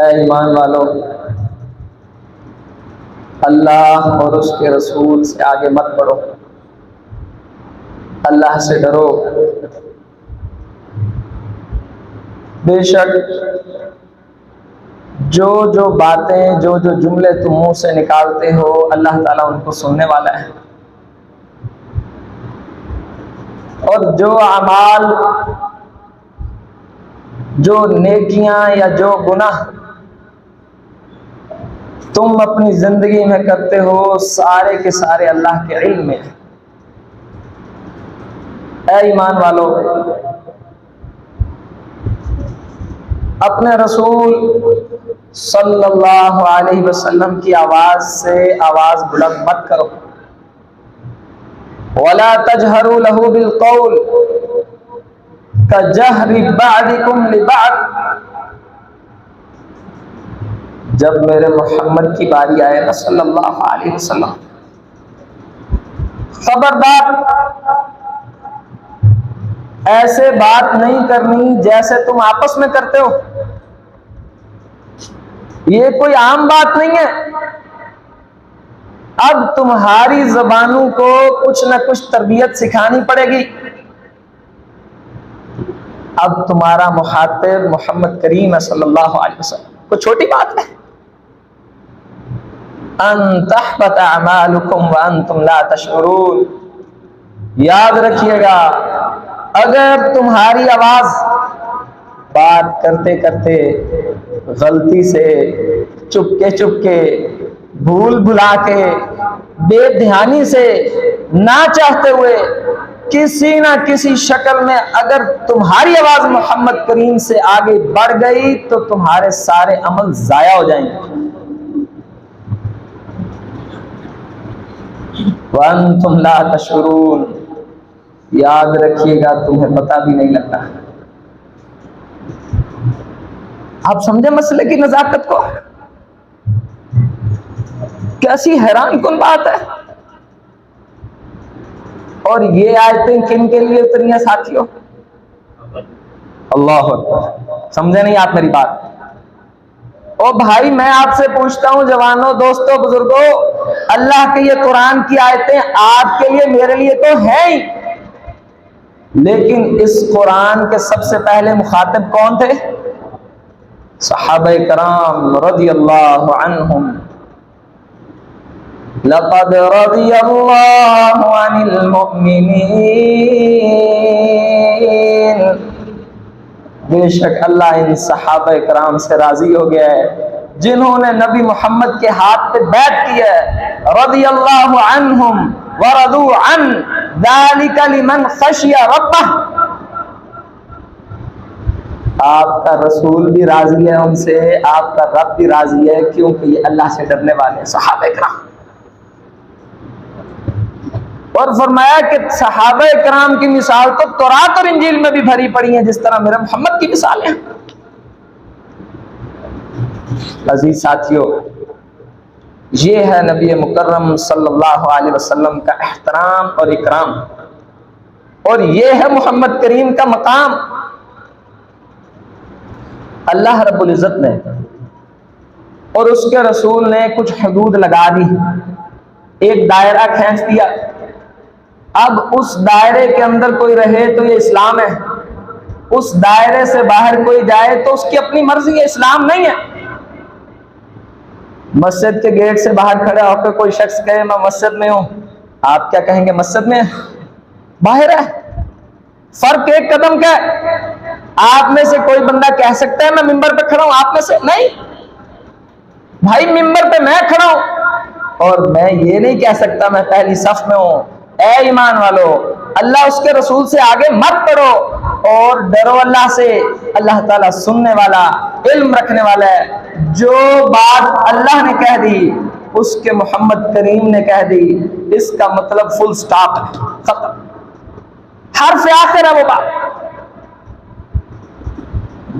اے ایمان والو، اللہ اور اس کے رسول سے آگے مت بڑھو، اللہ سے ڈرو۔ بے شک جو باتیں جو جملے تم منہ سے نکالتے ہو اللہ تعالیٰ ان کو سننے والا ہے، اور جو اعمال، جو نیکیاں یا جو گناہ تم اپنی زندگی میں کرتے ہو سارے کے سارے اللہ کے علم میں ہیں۔ اے ایمان والو، اپنے رسول صلی اللہ علیہ وسلم کی آواز سے آواز بلند مت کرو۔ وَلَا تَجْهَرُوا لَهُ بِالْقَوْلِ كَجَهْرِ بَعْضِكُمْ لِبَعْضٍ۔ جب میرے محمد کی باری آئے نا صلی اللہ علیہ وسلم، خبردار ایسے بات نہیں کرنی جیسے تم آپس میں کرتے ہو، یہ کوئی عام بات نہیں ہے۔ اب تمہاری زبانوں کو کچھ نہ کچھ تربیت سکھانی پڑے گی۔ اب تمہارا مخاطب محمد کریم صلی اللہ علیہ وسلم، کوئی چھوٹی بات ہے؟ ان تحبط اعمالکم وانتم لا تشعرون۔ یاد رکھیے گا، اگر تمہاری آواز بات کرتے کرتے غلطی سے، چپکے بھول بھلا کے، بے دھیانی سے، نہ چاہتے ہوئے، کسی نہ کسی شکل میں اگر تمہاری آواز محمد کریم سے آگے بڑھ گئی تو تمہارے سارے عمل ضائع ہو جائیں گے۔ وَأَنْتُمْ لَا تَشْعُرُونَ، یاد رکھیے گا تمہیں پتہ بھی نہیں لگتا۔ آپ سمجھے مسئلے کی نزاکت کو؟ کیسی حیران کن بات ہے۔ اور یہ آیتیں کن کے لیے اتری ہیں ساتھیوں؟ اللہ اکبر، سمجھے نہیں آپ میری بات؟ او بھائی، میں آپ سے پوچھتا ہوں، جوانوں، دوستوں، بزرگوں، اللہ کے یہ قرآن کی آیتیں آپ کے لیے، میرے لیے تو ہیں ہی، لیکن اس قرآن کے سب سے پہلے مخاطب کون تھے؟ صحابہ کرام رضی اللہ عنہم۔ لَقَدْ رَضِيَ اللَّهُ عَنِ الْمُؤْمِنِينَ، بے شک اللہ ان صحابہ کرام سے راضی ہو گیا ہے جنہوں نے نبی محمد کے ہاتھ پہ بیعت کی ہے۔ رضی اللہ عنہم ورضوا عنہ ذالک لمن خشی ربہ۔ آپ کا رسول بھی راضی ہے ان سے، آپ کا رب بھی راضی ہے، کیونکہ یہ اللہ سے ڈرنے والے ہیں صحابہ کرام۔ اور فرمایا کہ صحابہ کرام کی مثال تو تورات اور انجیل میں بھی بھری پڑی ہیں، جس طرح میرے محمد کی مثالیں ہیں۔ عزیز ساتھیو، یہ ہے نبی مکرم صلی اللہ علیہ وسلم کا احترام اور اکرام، اور یہ ہے محمد کریم کا مقام۔ اللہ رب العزت نے اور اس کے رسول نے کچھ حدود لگا دی، ایک دائرہ کھینچ دیا۔ اب اس دائرے کے اندر کوئی رہے تو یہ اسلام ہے، اس دائرے سے باہر کوئی جائے تو اس کی اپنی مرضی ہے، اسلام نہیں ہے۔ مسجد کے گیٹ سے باہر کھڑا ہو کے کوئی شخص کہے میں مسجد میں ہوں، آپ کیا کہیں گے؟ مسجد میں باہر ہے، فرق ایک قدم کا ہے۔ آپ میں سے کوئی بندہ کہہ سکتا ہے میں ممبر پہ کھڑا ہوں، آپ میں سے نہیں۔ بھائی ممبر پہ میں کھڑا ہوں اور میں یہ نہیں کہہ سکتا میں پہلی صف میں ہوں۔ اے ایمان والو، اللہ اس کے رسول سے آگے مت پڑھو اور ڈرو اللہ سے۔ اللہ تعالیٰ سننے والا، علم رکھنے والا ہے۔ جو بات اللہ نے کہہ دی اس کے محمد کریم نے کہہ دی، اس کا مطلب فل سٹاپ ہے، ختم، حرف آخر ہے وہ بات۔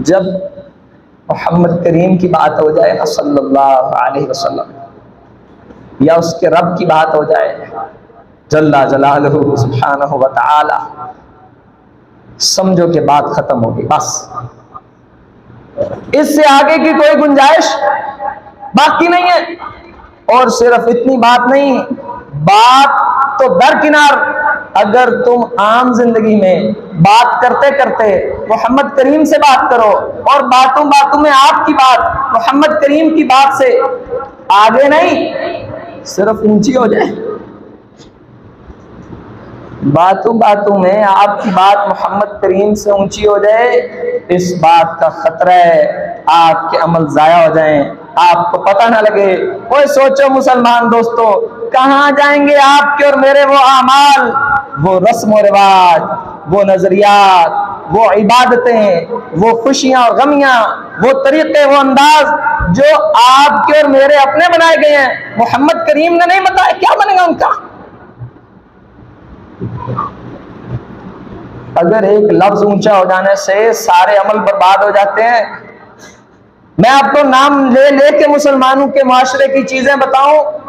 جب محمد کریم کی بات ہو جائے نا صلی اللہ علیہ وسلم، یا اس کے رب کی بات ہو جائے جل جلالہ سبحانہ و تعالی، سمجھو کہ بات ختم ہوگی، بس اس سے آگے کی کوئی گنجائش باقی نہیں ہے۔ اور صرف اتنی بات نہیں، بات تو درکنار، اگر تم عام زندگی میں بات کرتے کرتے محمد کریم سے بات کرو اور باتوں باتوں میں آپ کی بات محمد کریم کی بات سے آگے نہیں، صرف اونچی ہو جائے، باتوں باتوں میں آپ کی بات محمد کریم سے اونچی ہو جائے، اس بات کا خطرہ ہے آپ کے عمل ضائع ہو جائیں، آپ کو پتہ نہ لگے۔ کوئی سوچو مسلمان دوستو، کہاں جائیں گے آپ کے اور میرے وہ اعمال، وہ رسم و رواج، وہ نظریات، وہ عبادتیں، وہ خوشیاں اور غمیاں، وہ طریقے، وہ انداز جو آپ کے اور میرے اپنے بنائے گئے ہیں، محمد کریم نے نہیں بتایا، کیا بنے گا ان کا؟ اگر ایک لفظ اونچا ہو جانے سے سارے عمل برباد ہو جاتے ہیں۔ میں آپ کو نام لے لے کے مسلمانوں کے معاشرے کی چیزیں بتاؤں،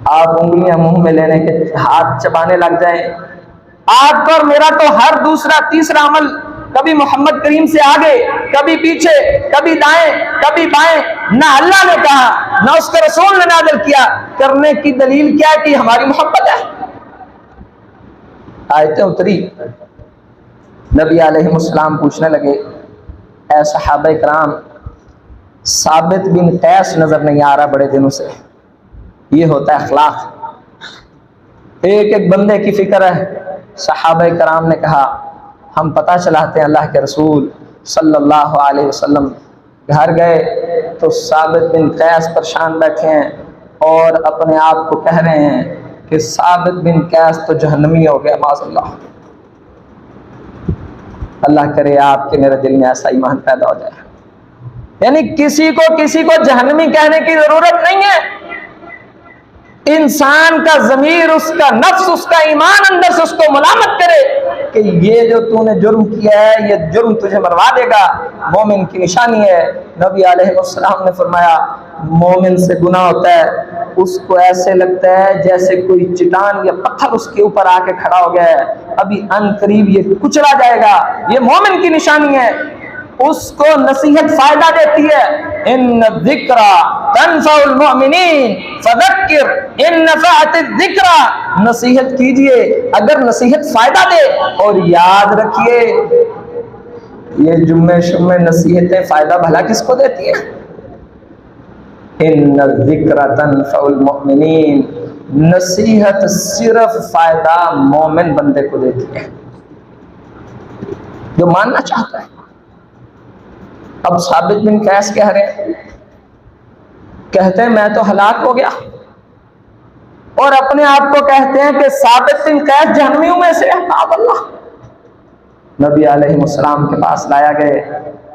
آپ انگلیاں منہ میں لینے کے ہاتھ چبانے لگ جائیں۔ آپ کا اور میرا تو ہر دوسرا تیسرا عمل کبھی محمد کریم سے آگے، کبھی پیچھے، کبھی دائیں، کبھی بائیں، نہ اللہ نے کہا نہ اس کے رسول نے نازل کیا، کرنے کی دلیل کیا ہے کہ ہماری محبت ہے۔ آیتیں اتری، نبی علیہ السلام پوچھنے لگے، اے صحابہ کرام، ثابت بن قیس نظر نہیں آ رہا بڑے دنوں سے، یہ ہوتا ہے اخلاق، ایک ایک بندے کی فکر ہے۔ صحابہ کرام نے کہا، ہم پتہ چلاتے ہیں اللہ کے رسول صلی اللہ علیہ وسلم گھر گئے تو ثابت بن قیس پریشان بیٹھے ہیں اور اپنے آپ کو کہہ رہے ہیں کہ ثابت بن قیس تو جہنمی ہو گیا، معاذ اللہ۔ اللہ کرے آپ کے میرے دل میں ایسا ایمان پیدا ہو جائے، یعنی کسی کو جہنمی کہنے کی ضرورت نہیں ہے۔ انسان کا ضمیر، اس کا نفس، اس کا ایمان اندر سے اس کو ملامت کرے کہ یہ جو تو نے جرم کیا ہے، یہ جرم تجھے مروا دے گا، مومن کی نشانی ہے۔ نبی علیہ السلام نے فرمایا، مومن سے گناہ ہوتا ہے، اس کو ایسے لگتا ہے جیسے کوئی چٹان یا پتھر اس کے اوپر آ کے کھڑا ہو گیا ہے، ابھی ان قریب یہ کچلا جائے گا، یہ مومن کی نشانی ہے۔ اس کو نصیحت فائدہ دیتی ہے، ان الذکر تنفع المؤمنین فذکر ان نفعت الذکر، نصیحت کیجئے اگر نصیحت فائدہ دے، اور یاد رکھیے یہ جمعے شمعے نصیحتیں فائدہ بھلا کس کو دیتی ہیں؟ ان الذکر تنفع المؤمنین، نصیحت صرف فائدہ مومن بندے کو دیتی ہے جو ماننا چاہتا ہے۔ اب ثابت بن قیس کہہ رہے ہیں، کہتے ہیں میں تو ہلاک ہو گیا، اور اپنے آپ کو کہتے ہیں کہ ثابت بن قیس جہنمیوں میں سے ہے، معاذ اللہ۔ نبی علیہ السلام کے پاس لایا گئے،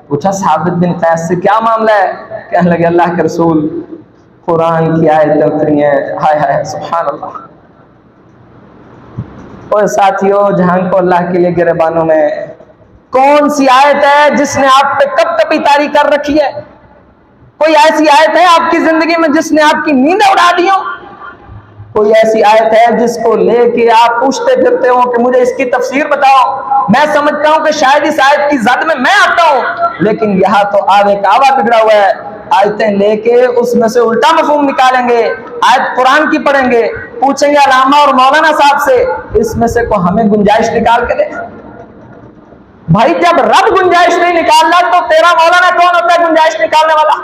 پوچھا ثابت بن قیس سے کیا معاملہ ہے؟ کہنے لگے اللہ کے رسول، قرآن کی آیتیں اتری ہیں، ہائے ہائے سبحان اللہ۔ اور ساتھیوں، جہان کو اللہ کے لیے گریبانوں میں، کون سی آیت ہے جس نے آپ پہ کب کبھی طاری کر رکھی ہے؟ کوئی ایسی آیت ہے آپ کی زندگی میں جس نے آپ کی نیندیں اڑا دی ہو؟ کوئی ایسی آیت ہے جس کو لے کے آپ پوچھتے پھرتے ہو کہ مجھے اس کی تفسیر بتاؤ؟ میں سمجھتا ہوں کہ شاید اس آیت کی زد میں آتا ہوں، لیکن یہاں تو آوے کعبہ بگڑا ہوا ہے۔ آیتیں لے کے اس میں سے الٹا مفہوم نکالیں گے، آیت قرآن کی پڑھیں گے، پوچھیں گے علامہ اور مولانا صاحب سے، اس میں سے کو ہمیں گنجائش نکال کے دے۔ بھائی جب رب گنجائش نہیں نکالنا تو تیرا مولانا کون ہوتا ہے گنجائش نکالنے والا؟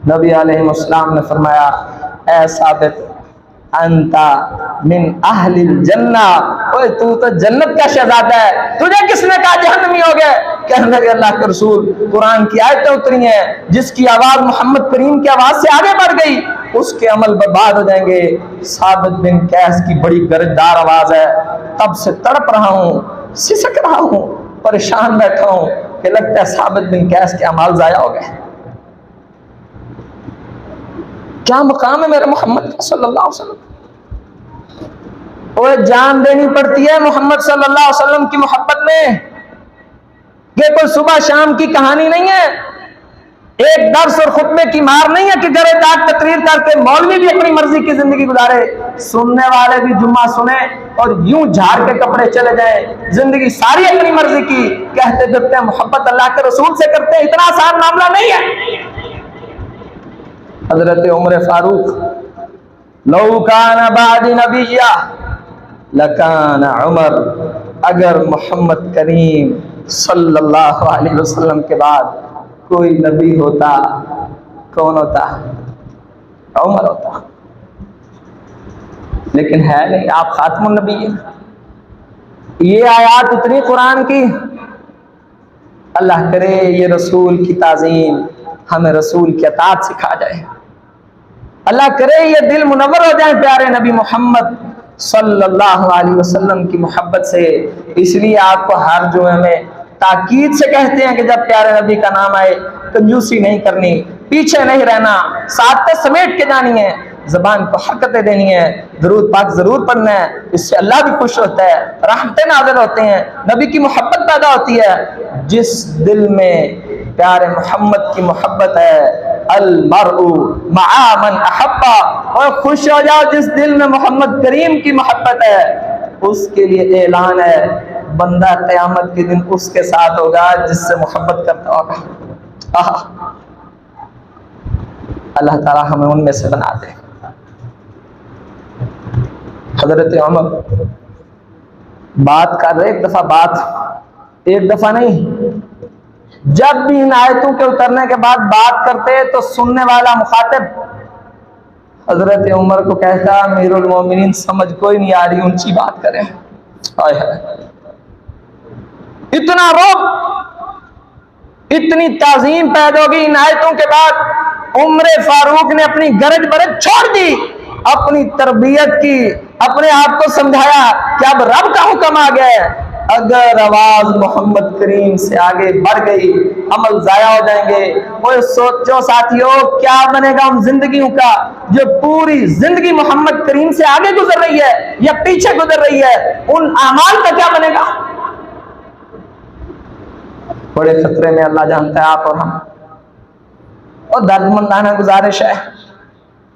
نبی علیہ السلام نے فرمایا، اے ثابت انتا من اہل الجنہ، اوے تو جنت کا شہزادہ ہے، تجھے کس نے کہا جہنمی ہو گئے؟ کہنے لگے اللہ کے رسول، قرآن کی آیتیں اتری ہیں جس کی آواز محمد کریم کی آواز سے آگے بڑھ گئی، اس کے عمل برباد ہو جائیں گے۔ ثابت بن قیس کی بڑی گرجدار آواز ہے، تب سے تڑپ رہا ہوں، سسک رہا ہوں، پریشان بیٹھا ہوں کہ لگتا ہے ثابت بن قیس کے اعمال ضائع ہو گئے۔ کیا مقام ہے میرے محمد صلی اللہ علیہ وسلم؟ اور جان دینی پڑتی ہے محمد صلی اللہ علیہ وسلم کی محبت میں۔ یہ کوئی صبح شام کی کہانی نہیں ہے، ایک درس اور خطبے کی مار نہیں ہے کہ گرے داغ تقریر کر کے مولوی بھی اپنی مرضی کی زندگی گزارے، سننے والے بھی جمعہ سنیں اور یوں جھاڑ کے کپڑے چلے جائیں, زندگی ساری اپنی مرضی کی, کہتے پھرتے ہیں محبت اللہ کے رسول سے کرتے ہیں. اتنا آسان معاملہ نہیں ہے. حضرت عمر فاروق, لو کان بعد نبیہ لکان عمر, اگر محمد کریم صلی اللہ علیہ وسلم کے بعد کوئی نبی ہوتا, کون ہوتا؟ عمر ہوتا. لیکن ہے نہیں, آپ خاتم النبی ہیں. یہ آیات اتنی قرآن کی, اللہ کرے یہ رسول کی تعظیم ہمیں رسول کی اطاعت سکھا جائے. اللہ کرے یہ دل منور ہو جائیں پیارے نبی محمد صلی اللہ علیہ وسلم کی محبت سے. اس لیے آپ کو ہر جمعے میں تاکید سے کہتے ہیں کہ جب پیارے نبی کا نام آئے کنجوسی نہیں کرنی, پیچھے نہیں رہنا, ساتھ سمیٹ کے جانی ہے, زبان کو حرکتیں دینی ہے, درود پاک ضرور پڑھنا ہے, اس سے اللہ بھی خوش ہوتا ہے, رحمتیں نازل ہوتے ہیں, نبی کی محبت پیدا ہوتی ہے. جس دل میں پیارے محمد کی محبت ہے, المرء مع من احبا, اور خوش ہو جاؤ جس دل میں محمد کریم کی محبت ہے. اس کے لیے اعلان ہے, بندہ قیامت کے دن اس کے ساتھ ہوگا جس سے محبت کرتا ہوگا. اللہ تعالی ہمیں ان میں سے بنا دے. حضرت عمر بات کر رہے, ایک دفعہ بات, ایک دفعہ نہیں, جب بھی ان آیتوں کے اترنے کے بعد بات کرتے تو سننے والا مخاطب حضرت عمر کو کہتا, امیر المومنین سمجھ کوئی نہیں آ رہی, اونچی بات کریں. اتنا روب, اتنی تعظیم پیدا ہوگی ان آیتوں کے بعد. عمر فاروق نے اپنی گرج برج چھوڑ دی, اپنی تربیت کی, اپنے آپ کو سمجھایا کہ اب رب کا حکم آ گیا ہے. اگر آواز محمد کریم سے آگے بڑھ گئی عمل ضائع ہو جائیں گے. وہ سوچو ساتھیوں, کیا بنے گا ان زندگیوں کا جو پوری زندگی محمد کریم سے آگے گزر رہی ہے یا پیچھے گزر رہی ہے, ان اعمال کا کیا بنے گا؟ بڑے خطرے میں اللہ جانتا ہے آپ اور ہم. اور دردمندانہ گزارش ہے,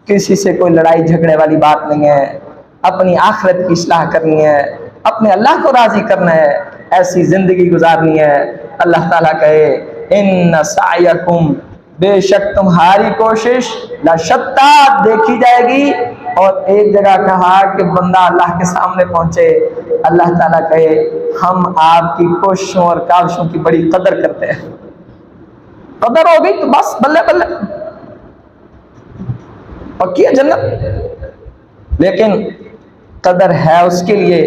کسی سے کوئی لڑائی جھگڑے والی بات نہیں ہے, اپنی آخرت کی اصلاح کرنی ہے, اپنے اللہ کو راضی کرنا ہے, ایسی زندگی گزارنی ہے. اللہ تعالیٰ کہے ان سعیکم, بے شک تمہاری کوشش لشتیٰ, دیکھی جائے گی. اور ایک جگہ کہا کہ بندہ اللہ کے سامنے پہنچے, اللہ تعالیٰ کہے ہم آپ کی کوششوں اور کاوشوں کی بڑی قدر کرتے ہیں. قدر ہوگی تو بس بلے بلے پکی ہے جنت. لیکن قدر ہے اس کے لیے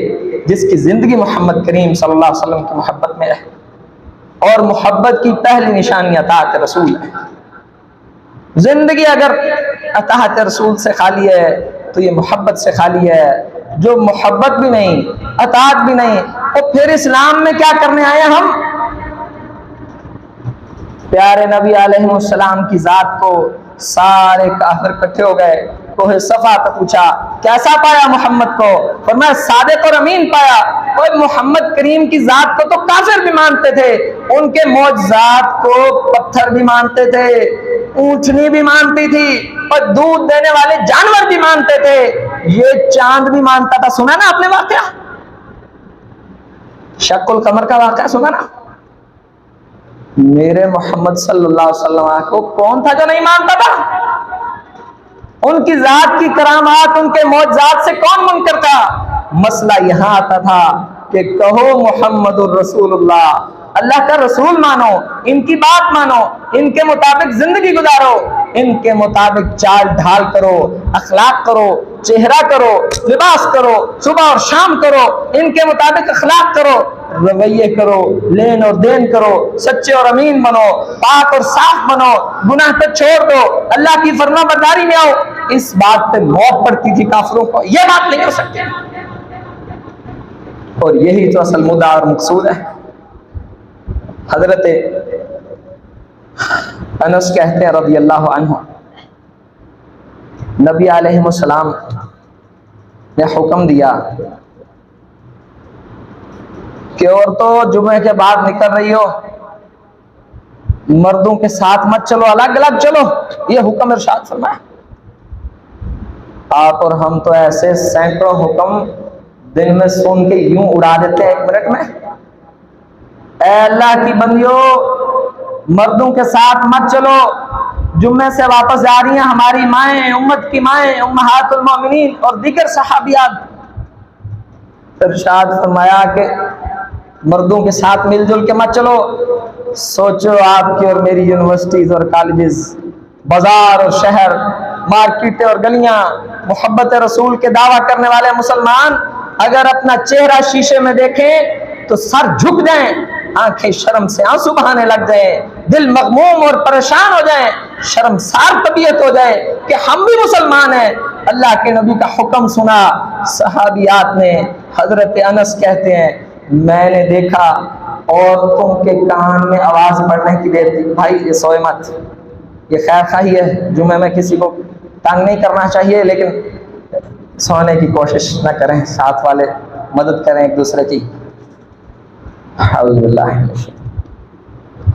جس کی زندگی محمد کریم صلی اللہ علیہ وسلم کی محبت میں ہے. اور محبت کی پہلی نشانی اطاعت رسول ہے. زندگی اگر اطاعت رسول سے خالی ہے تو یہ محبت سے خالی ہے. جو محبت بھی نہیں, اطاعت بھی نہیں, تو پھر اسلام میں کیا کرنے آئے ہم؟ پیارے نبی علیہ السلام کی ذات کو سارے کافر اکٹھے ہو گئے, کوہ صفا پہ پوچھا کیسا پایا محمد کو؟ فرمایا صادق اور امین پایا. اور محمد کریم کی ذات کو تو کافر بھی مانتے تھے, ان کے معجزات کو پتھر بھی مانتے تھے, اونٹنی بھی مانتی تھی, اور دودھ دینے والے جانور بھی مانتے تھے, یہ چاند بھی مانتا تھا. سنا نا آپ نے واقعہ, شق القمر کا واقعہ سنا نا؟ میرے محمد صلی اللہ علیہ وسلم کو کون تھا جو نہیں مانتا تھا؟ ان کی ذات کی کرامات, ان کے معجزات سے کون منکر تھا؟ مسئلہ یہاں آتا تھا کہ کہو محمد الرسول اللہ, اللہ کا رسول مانو, ان کی بات مانو, ان کے مطابق زندگی گزارو, ان کے مطابق چال ڈھال کرو, اخلاق کرو, چہرہ کرو, لباس کرو, صبح اور شام کرو, ان کے مطابق اخلاق کرو, رویے کرو, لین اور دین کرو, سچے اور امین بنو, پاک اور صاف بنو, گناہ کو چھوڑ دو, اللہ کی فرما برداری میں آؤ. اس بات پہ موت پڑتی تھی کافروں کو, یہ بات نہیں ہو سکتی. اور یہی تو اصل مدعا اور مقصود ہے. حضرت انس کہتے ہیں رضی اللہ عنہ, نبی علیہ السلام نے حکم دیا کہ عورتوں جمعے کے بعد نکل رہی ہو, مردوں کے ساتھ مت چلو, الگ الگ چلو, یہ حکم ارشاد فرمایا. آپ اور ہم تو ایسے سینکڑوں حکم دن میں سن کے یوں اڑا دیتے ہیں 1 منٹ میں. اے اللہ کی بندیوں، مردوں کے ساتھ مت چلو. جمعے سے واپس جا رہی ہیں ہماری مائیں، امت کی مائیں، امہات المومنین اور دیگر صحابیات. ارشاد فرمایا کہ مردوں کے ساتھ مل جل کے مت چلو. سوچو آپ کی اور میری یونیورسٹیز اور کالجز، بازار اور شہر، مارکیٹیں اور گلیاں، محبت رسول کے دعویٰ کرنے والے مسلمان اگر اپنا چہرہ شیشے میں دیکھیں تو سر جھک جائیں، آنکھیں شرم سے آنسو بہانے لگ جائیں، دل مغموم اور پریشان ہو جائیں، شرمسار طبیعت ہو جائے کہ ہم بھی مسلمان ہیں. اللہ کے نبی کا حکم سنا صحابیات نے. حضرت انس کہتے ہیں میں نے دیکھا عورتوں کے کان میں آواز پڑنے کی دیر تھی. بھائی یہ سوئے مت، یہ خیر خواہی ہے، جمعے میں کسی کو تنگ نہیں کرنا چاہیے، لیکن سونے کی کوشش نہ کریں، ساتھ والے مدد کریں ایک دوسرے کی.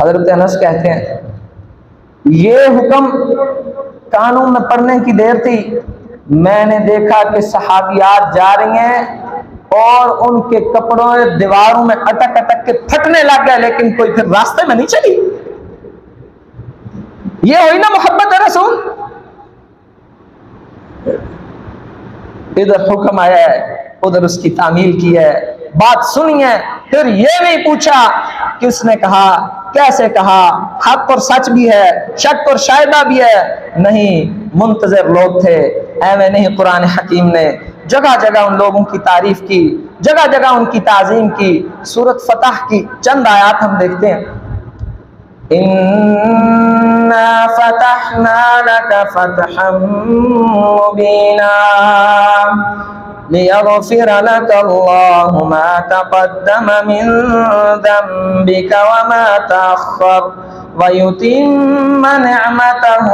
حضرت انس کہتے ہیں یہ حکم کانوں میں پڑنے کی دیر تھی، میں نے دیکھا کہ صحابیات جا رہی ہیں اور ان کے کپڑوں دیواروں میں اٹک اٹک کے پھٹنے لگ گئے، لیکن کوئی پھر راستے میں نہیں چلی. یہ ہوئی نا محبت رسول. ادھر حکم آیا ہے، ادھر اس کی تعمیل کی ہے، بات سنی ہے. پھر یہ نہیں پوچھا کس نے کہا، کیسے کہا، حق اور سچ بھی ہے، شک اور شائبہ بھی ہے. نہیں، منتظر لوگ تھے. ایویں نہیں، قرآن حکیم نے جگہ جگہ ان لوگوں کی تعریف کی، جگہ جگہ ان کی تعظیم کی. سورۃ فتح کی چند آیات ہم دیکھتے ہیں. اِنَّا فَتَحْنَا لَكَ فَتْحًا مُبِينًا لِيَغْفِرَ لَكَ اللَّهُ مَا تَقَدَّمَ مِن ذَنبِكَ وَمَا تَأَخَّرَ وَيُتِمَّ نِعْمَتَهُ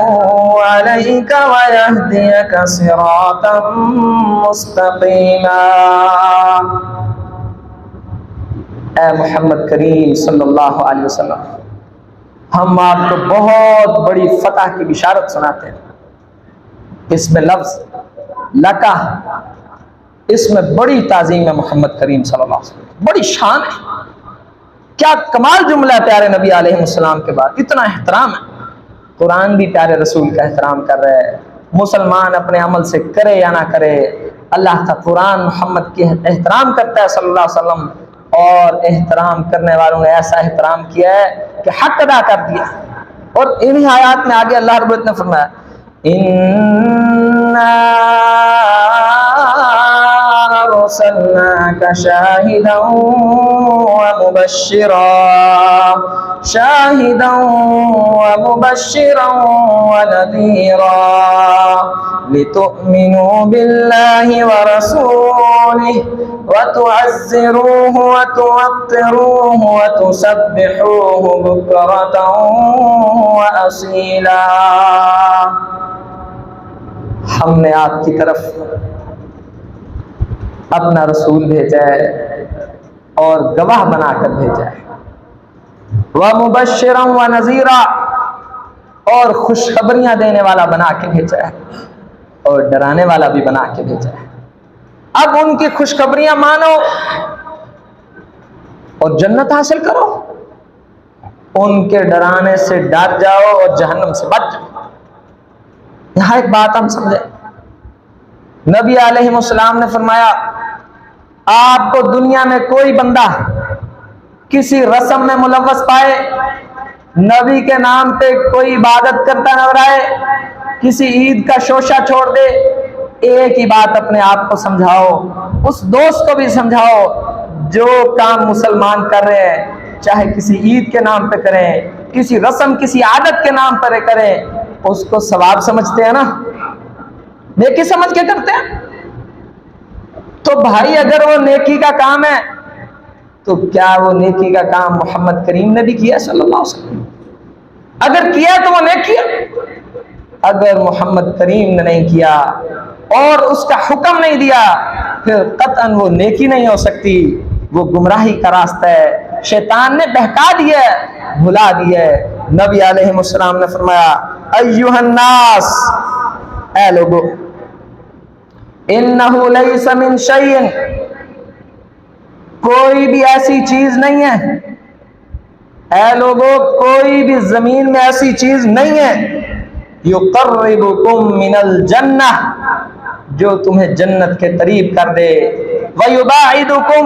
عَلَيْكَ وَيَهْدِيَكَ صِرَاطًا مُسْتَقِيمًا. اے محمد کریم صلی اللہ علیہ وسلم، ہم آپ کو بہت بڑی فتح کی بشارت سناتے ہیں. اس میں لفظ لکا، اس میں بڑی تعظیم ہے محمد کریم صلی اللہ علیہ وسلم، بڑی شان ہے. کیا کمال جملہ ہے پیارے نبی علیہ السلام کے بعد، اتنا احترام ہے. قرآن بھی پیارے رسول کا احترام کر رہے ہیں. مسلمان اپنے عمل سے کرے یا نہ کرے، اللہ کا قرآن محمد کی احترام کرتا ہے صلی اللہ علیہ وسلم. اور احترام کرنے والوں نے ایسا احترام کیا ہے کہ حق ادا کر دیا. اور انہی آیات میں آگے اللہ رب العزت نے فرمایا اِنَّا أَرْسَلْنَاكَ شَاهِدًا وَمُبَشِّرًا وَنَذِيرًا لِتُؤْمِنُوا بِاللَّهِ وَرَسُولِهِ وَتُعَزِّرُوهُ وَتُوَقِّرُوهُ وَتُسَبِّحُوهُ بُكْرَةً وَأَصِيلًا. ہم نے آپ کی طرف اپنا رسول بھیجا ہے اور گواہ بنا کر بھیجا ہے. وَمُبَشِّرًا وَنَذِيرًا، اور خوشخبریاں دینے والا بنا کے بھیجا ہے اور ڈرانے والا بھی بنا کے بھیجا ہے. اب ان کی خوشخبریاں مانو اور جنت حاصل کرو، ان کے ڈرانے سے ڈر جاؤ اور جہنم سے بچ جاؤ. یہاں ایک بات ہم سمجھیں، نبی علیہ السلام نے فرمایا آپ کو دنیا میں کوئی بندہ کسی رسم میں ملوث پائے، نبی کے نام پہ کوئی عبادت کرتا نظر آئے، کسی عید کا شوشہ چھوڑ دے، ایک ہی بات اپنے آپ کو سمجھاؤ، اس دوست کو بھی سمجھاؤ جو کام مسلمان کر رہے ہیں، چاہے کسی عید کے نام پہ کریں، کسی رسم کسی عادت کے نام پر کریں، اس کو ثواب سمجھتے ہیں نا، نیکی سمجھ کے کرتے ہیں. تو بھائی اگر وہ نیکی کا کام ہے تو کیا وہ نیکی کا کام محمد کریم نے بھی کیا صلی اللہ علیہ وسلم؟ اگر کیا تو وہ نیکی ہے. اگر محمد کریم نے نہیں کیا اور اس کا حکم نہیں دیا پھر قطعاً وہ نیکی نہیں ہو سکتی، وہ گمراہی کا راستہ ہے. شیطان نے بہکا دیا ہے، بھلا دیا ہے. نبی علیہ السلام نے فرمایا ایھا الناس، اے لوگو، انہ لیس من شیء کوئی بھی ایسی چیز نہیں ہے، اے لوگوں کوئی بھی زمین میں ایسی چیز نہیں ہے یقربکم من الجنہ جو تمہیں جنت کے قریب کر دے، ویباعدکم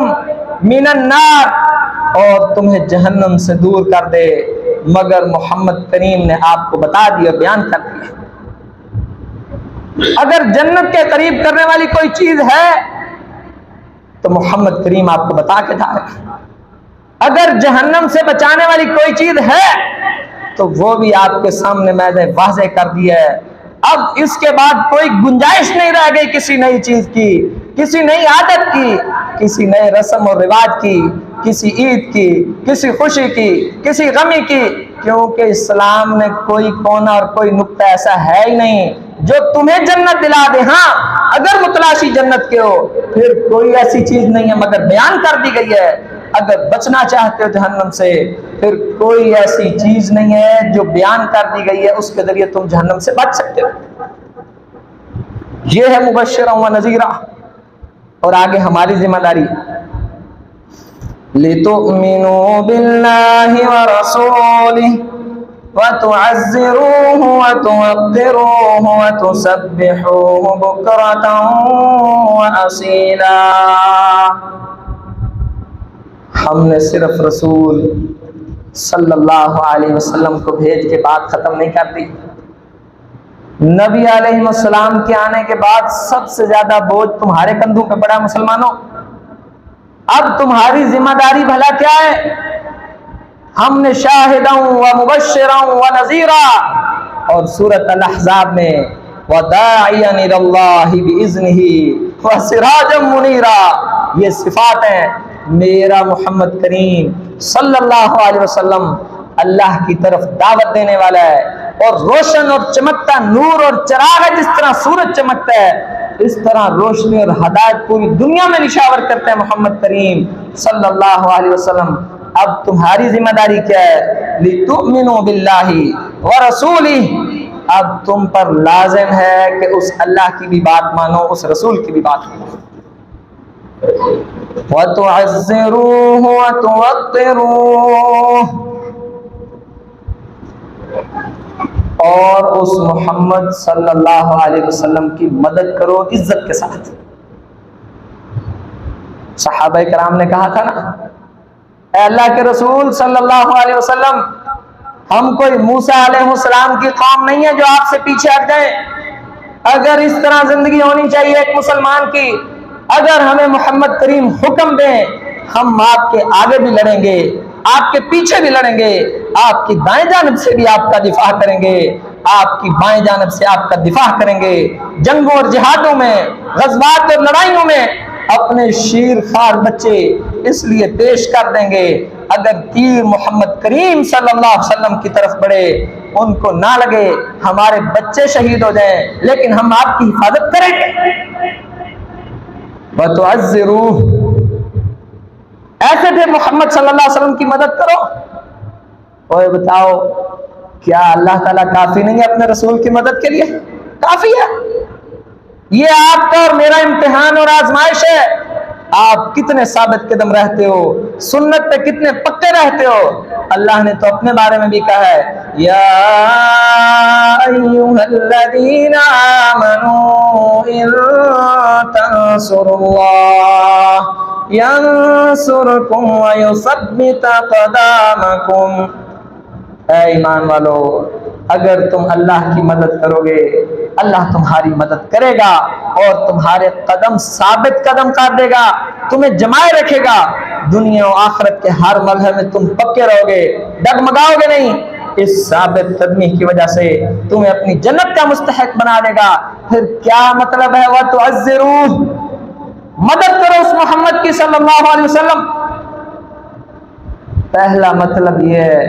من النار اور تمہیں جہنم سے دور کر دے، مگر محمد کریم نے آپ کو بتا دیا، بیان کر دیا۔ اگر جنت کے قریب کرنے والی کوئی چیز ہے تو محمد کریم آپ کو بتا کے جا رہے ہیں، اگر جہنم سے بچانے والی کوئی چیز ہے تو وہ بھی آپ کے سامنے میں نے واضح کر دیا ہے۔ اب اس کے بعد کوئی گنجائش نہیں رہ گئی کسی نئی چیز کی، کسی نئی عادت کی، کسی نئے رسم و رواج کی، کسی عید کی، کسی خوشی کی، کسی غمی کی، کیونکہ اسلام میں کوئی کونا اور کوئی نقطہ ایسا ہے ہی نہیں جو تمہیں جنت دلا دے۔ ہاں اگر متلاشی جنت کے ہو پھر کوئی ایسی چیز نہیں ہے مگر بیان کر دی گئی ہے، اگر بچنا چاہتے ہو جہنم سے پھر کوئی ایسی چیز نہیں ہے جو بیان کر دی گئی ہے اس کے ذریعے تم جہنم سے بچ سکتے ہو۔ یہ ہے مبشرا و نذیرا۔ اور آگے ہماری ذمہ داری، لِتُؤْمِنُوا بِاللَّهِ وَرَسُولِهِ وَتُعَزِّرُوهُ وَتُوَقِّرُوهُ وَتُسَبِّحُوهُ بُكْرَةً وَأَصِيلًا۔ ہم نے صرف رسول صلی اللہ علیہ وسلم کو بھیج کے بات ختم نہیں کر دی۔ نبی علیہ السلام کے آنے کے بعد سب سے زیادہ بوجھ تمہارے کندھوں پہ پڑا مسلمانوں۔ اب تمہاری ذمہ داری بھلا کیا ہے؟ ہم نے شاہدا و مبشرا و نذیرا اور سورۃ الاحزاب میں وداعیا الی اللہ باذنہ وسراجا منیرا، یہ صفات ہیں۔ میرا محمد کریم صلی اللہ علیہ وسلم اللہ کی طرف دعوت دینے والا ہے اور روشن اور چمکتا نور اور چراغ ہے، جس طرح سورج چمکتا ہے اس طرح روشنی اور ہدایت پوری دنیا میں نشاور کرتے ہیں محمد کریم صلی اللہ علیہ وسلم۔ اب تمہاری ذمہ داری کیا ہے؟ لِتُؤْمِنُوا بِاللَّهِ وَرَسُولِهِ، اب تم پر لازم ہے کہ اس اللہ کی بھی بات مانو، اس رسول کی بھی بات مانو۔ وَتُعَزِّرُوهُ وَتُوَقِّرُوهُ، اور اس محمد صلی اللہ علیہ وسلم کی مدد کرو عزت کے ساتھ۔ صحابہ کرام نے کہا تھا نا، اے اللہ کے رسول صلی اللہ علیہ وسلم، ہم کوئی موسیٰ علیہ السلام کی قوم نہیں ہے جو آپ سے پیچھے ہٹ جائیں۔ اگر اس طرح زندگی ہونی چاہیے ایک مسلمان کی، اگر ہمیں محمد کریم حکم دیں ہم آپ کے آگے بھی لڑیں گے، آپ کے پیچھے بھی لڑیں گے، آپ کی دائیں جانب سے بھی آپ کا دفاع کریں گے، آپ کی بائیں جانب سے آپ کا دفاع کریں گے، جنگوں اور جہادوں میں، غزوات اور لڑائیوں میں اپنے شیر خوار بچے اس لیے پیش کر دیں گے اگر تیر محمد کریم صلی اللہ علیہ وسلم کی طرف بڑھے ان کو نہ لگے، ہمارے بچے شہید ہو جائیں لیکن ہم آپ کی حفاظت کریں گے۔ وَتُعَزِّرُوهُ، ایسے تھے محمد صلی اللہ علیہ وسلم کی مدد کرو۔ اور بتاؤ کیا اللہ تعالیٰ کافی نہیں ہے اپنے رسول کی مدد کے لیے؟ کافی ہے۔ یہ آپ کا اور میرا امتحان اور آزمائش ہے، آپ کتنے ثابت قدم رہتے ہو، سنت پہ کتنے پکے رہتے ہو۔ اللہ نے تو اپنے بارے میں بھی کہا ہے، یا ایھا الذین آمنوا ان تنصروا اللہ ینصرکم ویثبت اقدامکم، اے ایمان والو اگر تم اللہ کی مدد کرو گے اللہ تمہاری مدد کرے گا اور تمہارے قدم ثابت قدم کر دے گا، تمہیں جمائے رکھے گا، دنیا و آخرت کے ہر مرحلے میں تم پکے رہو گے، ڈگمگاؤ گے نہیں۔ اس ثابت قدمی کی وجہ سے تمہیں اپنی جنت کا مستحق بنا دے گا۔ پھر کیا مطلب ہے وَتُعَزِّرُوهُ، مدد کرو اس محمد کی صلی اللہ علیہ وسلم۔ پہلا مطلب یہ ہے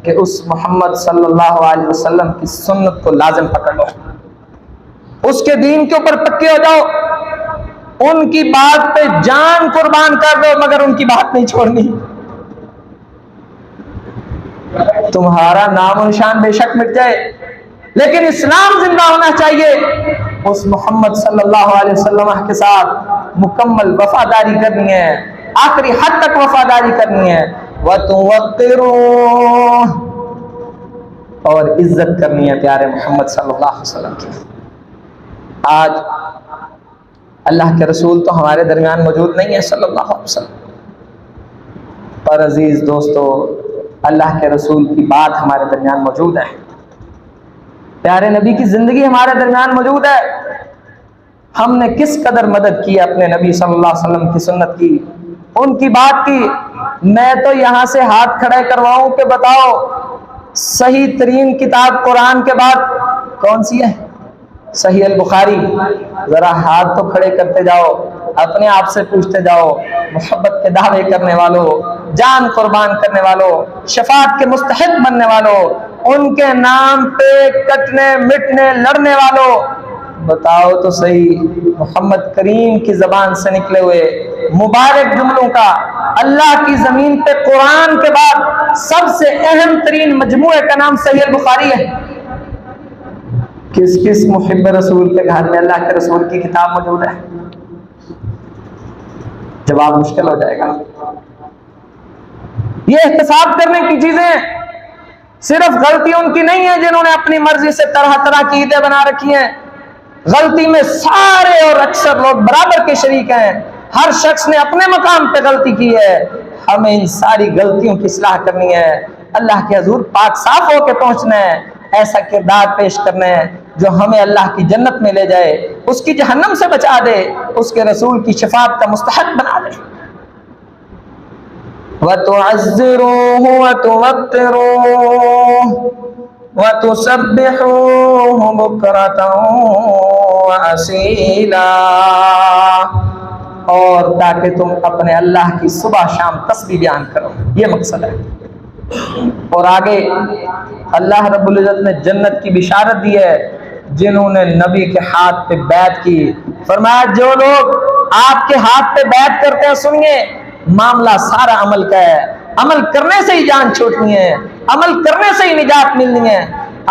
کہ اس محمد صلی اللہ علیہ وسلم کی سنت کو لازم پکڑ لو، اس کے دین کے اوپر پکے ہو جاؤ، ان کی بات پہ جان قربان کر دو مگر ان کی بات نہیں چھوڑنی۔ تمہارا نام و نشان بے شک مٹ جائے لیکن اسلام زندہ ہونا چاہیے۔ اس محمد صلی اللہ علیہ وسلم کے ساتھ مکمل وفاداری کرنی ہے، آخری حد تک وفاداری کرنی ہے، وَتُوَقِّرُوهُ، اور عزت کرنی ہے پیارے محمد صلی اللہ علیہ وسلم کی۔ آج اللہ کے رسول تو ہمارے درمیان موجود نہیں ہے صلی اللہ علیہ وسلم، پر عزیز دوستو اللہ کے رسول کی بات ہمارے درمیان موجود ہے، پیارے نبی کی زندگی ہمارے درمیان موجود ہے۔ ہم نے کس قدر مدد کی اپنے نبی صلی اللہ علیہ وسلم کی سنت کی، ان کی بات کی۔ میں تو یہاں سے ہاتھ کھڑے کرواؤں کہ بتاؤ صحیح ترین کتاب قرآن کے بعد کون سی ہے؟ صحیح البخاری۔ ذرا ہاتھ تو کھڑے کرتے جاؤ، اپنے آپ سے پوچھتے جاؤ، محبت کے دعوے کرنے والوں، جان قربان کرنے والوں، شفاعت کے مستحق بننے والوں، ان کے نام پہ کٹنے مٹنے لڑنے والوں، بتاؤ تو صحیح محمد کریم کی زبان سے نکلے ہوئے مبارک جملوں کا اللہ کی زمین پہ قرآن کے بعد سب سے اہم ترین مجموعے کا نام صحیح البخاری ہے۔ کس کس محب رسول کے گھر میں اللہ کے رسول کی کتاب موجود ہے؟ جواب مشکل ہو جائے گا۔ یہ احتساب کرنے کی چیزیں صرف غلطی ان کی نہیں ہے جنہوں نے اپنی مرضی سے طرح طرح کی عیدیں بنا رکھی ہیں، غلطی میں سارے اور اکثر لوگ برابر کے شریک ہیں، ہر شخص نے اپنے مقام پہ غلطی کی ہے۔ ہمیں ان ساری غلطیوں کی اصلاح کرنی ہے، اللہ کے حضور پاک صاف ہو کے پہنچنا ہے، ایسا کردار پیش کرنا ہے جو ہمیں اللہ کی جنت میں لے جائے، اس کی جہنم سے بچا دے، اس کے رسول کی شفاعت کا مستحق بنا دے۔ وَتُعَزِّرُوهُ وَتُوَقِّرُوهُ وَتُسَبِّحُوهُ بُكْرَةً وَأَصِيلًا، اور تاکہ تم اپنے اللہ کی صبح شام تسبیح بیان کرو، یہ مقصد ہے۔ اور آگے اللہ رب العزت نے جنت کی بشارت دی ہے جنہوں نے نبی کے ہاتھ پہ بیعت کی، فرمایا جو لوگ آپ کے ہاتھ پہ بیعت کرتے ہیں، سنیے معاملہ سارا عمل کا ہے، عمل کرنے سے ہی جان چھوٹنی ہے، عمل کرنے سے ہی نجات ملنی ہے،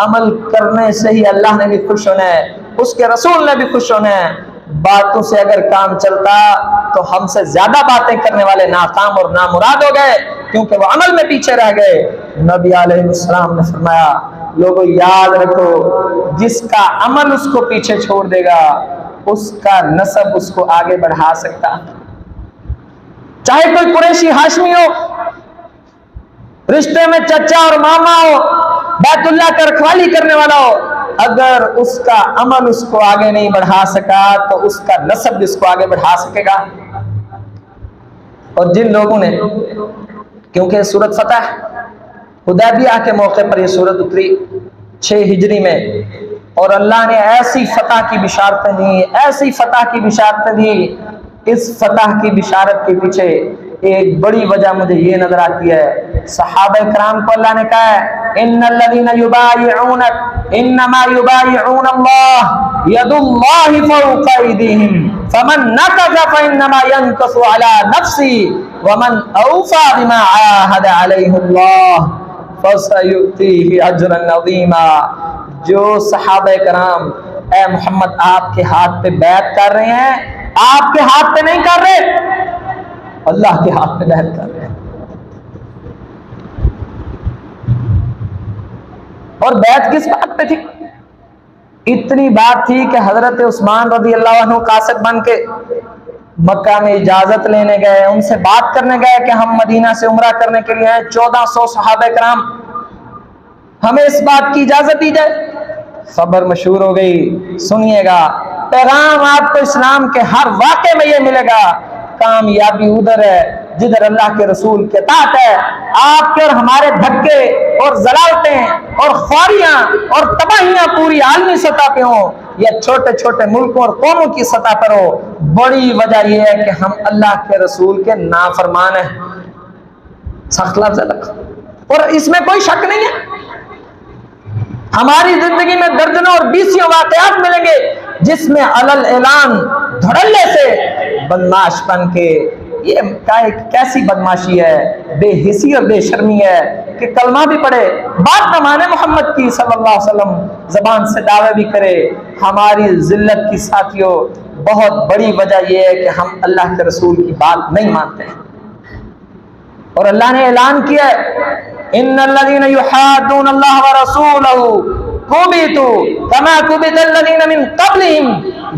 عمل کرنے سے ہی اللہ نے بھی خوش ہونا ہے، اس کے رسول نے بھی خوش ہونا ہے۔ باتوں سے اگر کام چلتا تو ہم سے زیادہ باتیں کرنے والے ناکام اور نامراد ہو گئے، کیونکہ وہ عمل میں پیچھے رہ گئے۔ نبی علیہ السلام نے فرمایا لوگوں یاد رکھو جس کا عمل اس کو پیچھے چھوڑ دے گا اس کا نسب اس کو آگے بڑھا سکتا، چاہے کوئی قریشی ہاشمی ہو، رشتے میں چچا اور ماما ہو، بیت اللہ کا رکھوالی کرنے والا ہو، اگر اس کا عمل اس کو آگے نہیں بڑھا سکا تو اس کا نسب اس کو آگے بڑھا سکے گا۔ اور جن لوگوں نے، کیونکہ سورۃ فتح حدیبیہ کے موقع پر یہ سورت اتری 6 ہجری میں، اور اللہ نے ایسی فتح کی بشارتیں دی، ایسی فتح کی بشارتیں دی۔ اس فتح کی بشارت کے پیچھے ایک بڑی وجہ مجھے یہ نظر آتی ہے، صحابہ کرام کو اللہ نے کہا ہے ان الذین یبایعونک انما یبایعون اللہ ید اللہ فوق ایدیہم فمن نکث فانما ینکث علی نفسہ ومن اوفی بما عاہد علیہ اللہ فسیؤتیہ اجرا عظیما۔ جو صحابہ کرام اے محمد آپ کے ہاتھ پہ بیعت کر رہے ہیں، آپ کے ہاتھ پہ نہیں کر رہے، اللہ کے ہاتھ پہ بیعت کر رہے ہیں۔ اور بیعت کس بات پہ تھی؟ اتنی بات تھی کہ حضرت عثمان رضی اللہ عنہ قاصد بن کے مکہ میں اجازت لینے گئے، ان سے بات کرنے گئے کہ ہم مدینہ سے عمرہ کرنے کے لیے ہیں، 1400 صحابہ کرام، ہمیں اس بات کی اجازت دی جائے۔ خبر مشہور ہو گئی، سنیے گا پیغام آپ کو اسلام کے ہر واقعے میں یہ ملے گا، کامیابی ادھر ہے جدھر اللہ کے رسول کے اطاعت ہے۔ آپ کے اور ہمارے دھکے اور ضلالتیں اور خواریاں اور تباہیاں پوری عالمی سطح پہ ہوں یا چھوٹے چھوٹے ملکوں اور قوموں کی سطح پر ہو، بڑی وجہ یہ ہے کہ ہم اللہ کے رسول کے نافرمان ہیں۔ سخت لفظ ہے اور اس میں کوئی شک نہیں ہے۔ ہماری زندگی میں درجنوں اور بیسیوں واقعات ملیں گے جس میں علل اعلان دھڑلے سے بدماش بن کے، یہ کیسی بدماشی ہے، بے حسی اور بے شرمی ہے کہ کلمہ بھی پڑھے، بات نہ مانے محمد کی صلی اللہ علیہ وسلم، زبان سے دعوے بھی کرے۔ ہماری ذلت کی ساتھیوں بہت بڑی وجہ یہ ہے کہ ہم اللہ کے رسول کی بات نہیں مانتے ہیں۔ اور اللہ نے اعلان کیا ان الذین یحادون اللہ ورسولہ کبتوا کما کبت الذین من قبلہم،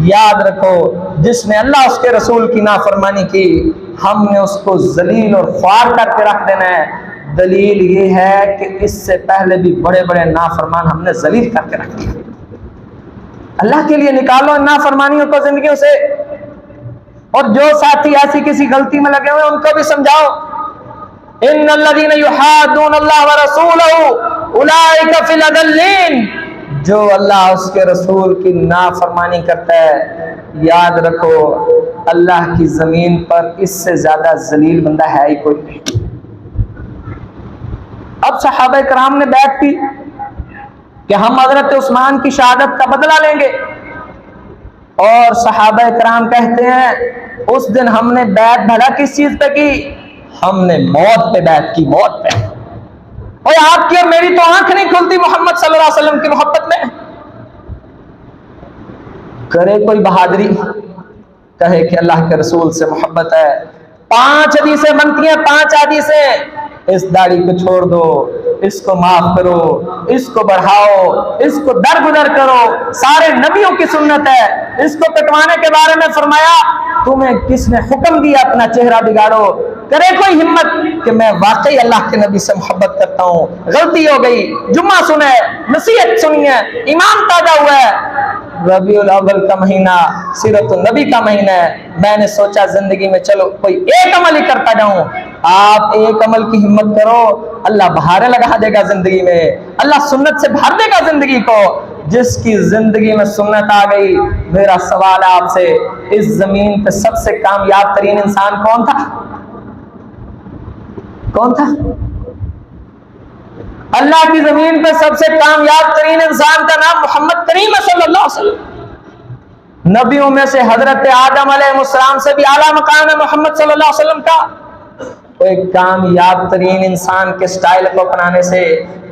یاد رکھو جس نے اللہ اس کے رسول کی نافرمانی کی ہم نے اس کو ذلیل اور خوار کر کے رکھ دینا ہے۔ دلیل یہ ہے کہ اس سے پہلے بھی بڑے بڑے نافرمان ہم نے ذلیل کر کے رکھ دیا۔ اللہ کے لیے نکالو ان نافرمانیوں کو زندگیوں سے، اور جو ساتھی ایسی کسی غلطی میں لگے ہوئے ان کو بھی سمجھاؤ۔ ان الذین یحادون اللہ ورسولہ اولئک فی الاذلین، جو اللہ اس کے رسول کی نافرمانی کرتا ہے یاد رکھو اللہ کی زمین پر اس سے زیادہ ذلیل بندہ ہے ہی کوئی نہیں۔ اب صحابہ کرام نے بیعت کی کہ ہم حضرت عثمان کی شہادت کا بدلہ لیں گے، اور صحابہ کرام کہتے ہیں اس دن ہم نے بیعت بھلا کس چیز پہ کی؟ ہم نے موت پہ بیعت کی، موت پہ۔ اور آپ کی اور میری تو آنکھ نہیں کھلتی محمد صلی اللہ علیہ وسلم کی محبت میں۔ کرے کوئی بہادری کہے کہ اللہ کے رسول سے محبت ہے، 5 حدیثیں بنتی ہیں، 5 حدیثیں، اس داڑھی کو چھوڑ دو، اس کو معاف کرو، اس کو بڑھاؤ، اس کو درگزر کرو، سارے نبیوں کی سنت ہے۔ اس کو کٹوانے کے بارے میں فرمایا تمہیں کس نے حکم دیا اپنا چہرہ بگاڑو؟ کرے کوئی ہمت کہ میں واقعی اللہ کے نبی سے محبت کرتا ہوں، غلطی ہو گئی، جمعہ سنے، نصیحت سنی ہے، ایمان تازہ ہوا ہے، ربیع الاول کا مہینہ سیرت النبی کا مہینہ ہے، میں نے سوچا زندگی میں چلو کوئی ایک عمل ہی کرتا جاؤں۔ آپ ایک عمل کی ہمت کرو، اللہ بہاریں لگا دے گا زندگی میں، اللہ سنت سے بھر دے گا زندگی کو۔ جس کی زندگی میں سنت آ گئی، میرا سوال آپ سے، اس زمین پہ سب سے کامیاب ترین انسان کون تھا؟ کون تھا؟ اللہ کی زمین پہ سب سے کامیاب ترین انسان کا نام محمد کریم صلی اللہ علیہ وسلم۔ نبیوں میں سے حضرت آدم علیہ السلام سے بھی اعلیٰ مقام ہے محمد صلی اللہ علیہ وسلم کا۔ ایک کامیاب ترین انسان کے سٹائل کو اپنانے سے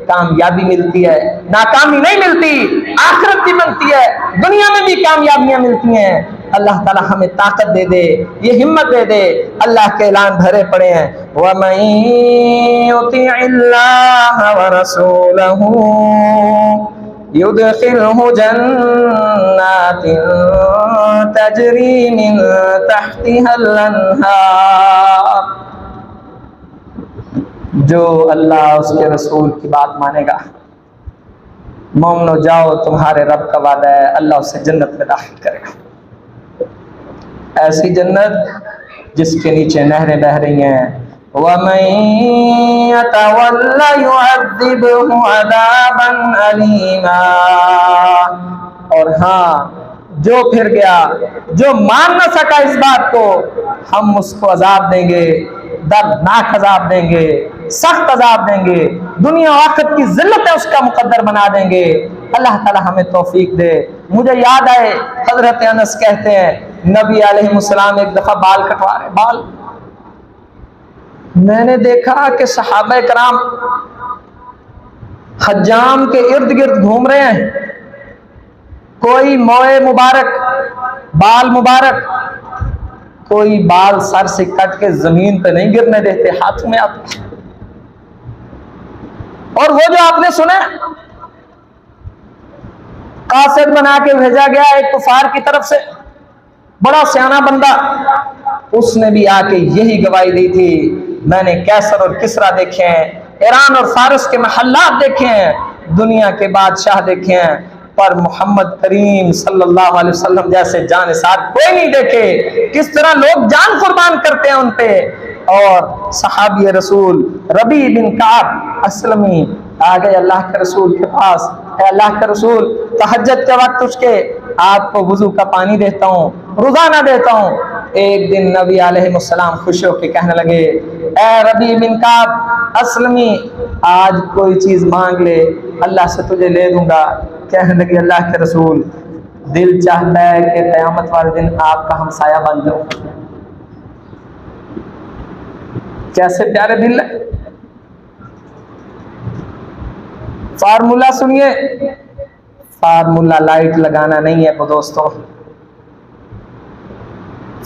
کامیابی ملتی ہے، ناکامی نہیں ملتی، آخرت بھی ملتی ہے، دنیا میں بھی کامیابیاں ملتی ہیں۔ اللہ تعالی ہمیں طاقت دے دے، یہ ہمت دے دے۔ اللہ کے اعلان بھرے پڑے ہیں وَمَن يُطِعِ اللَّهَ وَرَسُولَهُ يُدْخِلْهُ جَنَّاتٍ تَجْرِي مِن تَحْتِهَا الْأَنْهَارُ، جو اللہ اس کے رسول کی بات مانے گا، مومنو جاؤ تمہارے رب کا وعدہ ہے اللہ اسے جنت میں داخل کرے گا، ایسی جنت جس کے نیچے نہریں بہہ رہی ہیں۔ وَمَن يَتَوَلَّ يُعَذِّبْهُ عَذَابًا أَلِيمًا، اور ہاں جو پھر گیا، جو مان نہ سکا اس بات کو، ہم اس کو عذاب دیں گے، دردناک عذاب دیں گے، سخت عذاب دیں گے، دنیا و آخرت کی ذلت اس کا مقدر بنا دیں گے۔ اللہ تعالی ہمیں توفیق دے۔ مجھے یاد آئے حضرت انس کہتے ہیں نبی علیہ السلام ایک دفعہ بال کٹوا رہے، بال، میں نے دیکھا کہ صحابہ کرام حجام کے ارد گرد گھوم رہے ہیں، کوئی موئے مبارک، بال مبارک، کوئی بال سر سے کٹ کے زمین پہ نہیں گرنے دیتے، ہاتھ میں آتے۔ اور وہ جو آپ نے سنا قاصد بنا کے بھیجا گیا ایک کفار کی طرف سے، بڑا سیانہ بندہ، اس نے بھی آ کے یہی گواہی دی تھی، میں نے کیسر اور کسرا دیکھے ہیں، ایران اور فارس کے محلات دیکھے ہیں، دنیا کے بادشاہ دیکھے ہیں، پر محمد کریم صلی اللہ علیہ وسلم جیسے جانثار کوئی نہیں دیکھے، کس طرح لوگ جان قربان کرتے ہیں ان پہ۔ اور صحابی رسول ربیع بن کعب اسلمی آ گئے اللہ کے رسول کے پاس، اے اللہ کے رسول تہجد کے وقت اٹھ کے آپ کو وضو کا پانی دیتا ہوں، روزانہ دیتا ہوں۔ ایک دن نبی علیہ السلام خوش ہو کے کہنے لگے اے ربیع بن کعب اسلمی آج کوئی چیز مانگ لے اللہ سے تجھے لے دوں گا۔ کہنے لگے اللہ کے رسول دل چاہتا ہے کہ قیامت والے دن آپ کا ہمسایہ بن جاؤ۔ کیسے پیارے دل ہے۔ فارمولا سنیے، فارمولا لائٹ لگانا نہیں ہے دوستوں،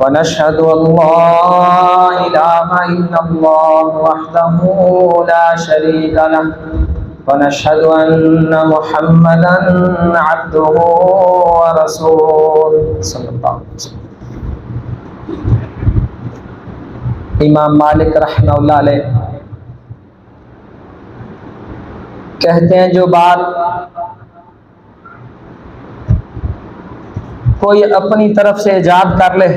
ونشهد أن لا إله إلا الله وحده لا شريك له ونشهد أن محمدا عبده ورسوله صلى الله عليه وسلم۔ امام مالک رحمہ اللہ علیہ کہتے ہیں، جو بات کوئی اپنی طرف سے ایجاد کر لے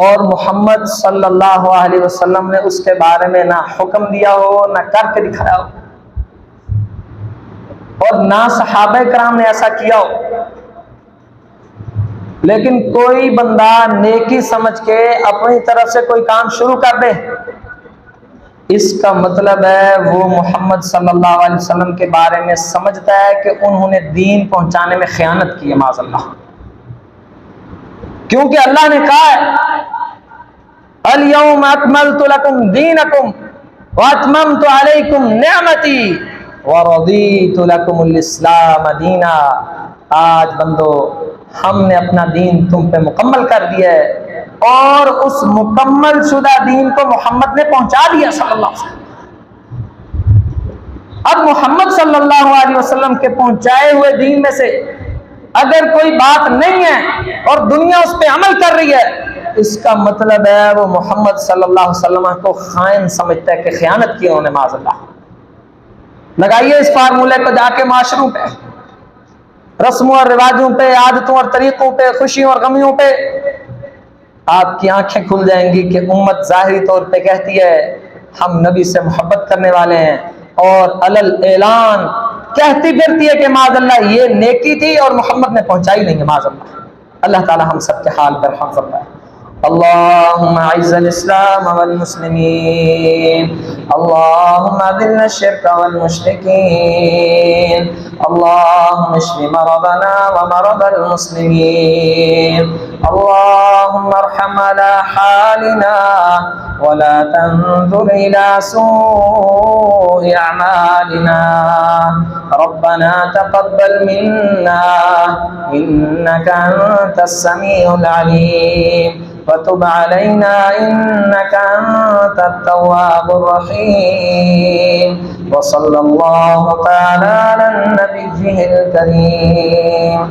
اور محمد صلی اللہ علیہ وسلم نے اس کے بارے میں نہ حکم دیا ہو، نہ کر کے دکھایا ہو، اور نہ صحابہ کرام نے ایسا کیا ہو، لیکن کوئی بندہ نیکی سمجھ کے اپنی طرف سے کوئی کام شروع کر دے، اس کا مطلب ہے وہ محمد صلی اللہ علیہ وسلم کے بارے میں سمجھتا ہے کہ انہوں نے دین پہنچانے میں خیانت کی ہے، معاذ اللہ۔ کیونکہ اللہ نے کہا ہے، اليوم اکملت لکم دینکم واتممت علیکم نعمتی ورضیت لکم الاسلام دینا۔ آج بندو ہم نے اپنا دین تم پہ مکمل کر دیا ہے، اور اس مکمل شدہ دین کو محمد نے پہنچا دیا صلی اللہ علیہ وسلم۔ اب محمد صلی اللہ علیہ وسلم کے پہنچائے ہوئے دین میں سے اگر کوئی بات نہیں ہے اور دنیا اس پہ عمل کر رہی ہے، اس کا مطلب ہے وہ محمد صلی اللہ علیہ وسلم کو خائن سمجھتا ہے کہ خیانت کی انہوں نے، معاذ اللہ۔ لگائیے اس فارمولے کو جا کے معاشروں پہ، رسموں اور رواجوں پہ، عادتوں اور طریقوں پہ، خوشیوں اور غمیوں پہ، آپ کی آنکھیں کھل جائیں گی کہ امت ظاہری طور پہ کہتی ہے ہم نبی سے محبت کرنے والے ہیں، اور علل اعلان کہتی پھرتی ہے کہ معاذ اللہ یہ نیکی تھی اور محمد نے پہنچائی نہیں ہے، معاذ اللہ۔ اللہ تعالی ہم سب کے حال پر رحم فرمائے۔ اللهم اعز الاسلام والمسلمين، اللهم اذل الشرك والمشركين، اللهم اشف مرضنا ومرض المسلمين، اللهم ارحم على حالنا ولا تنظر الى سوء اعمالنا، ربنا تقبل منا انك انت السميع العليم وتب علينا إنك أنت التواب الرحيم، وصلى الله تعالى على النبي الكريم۔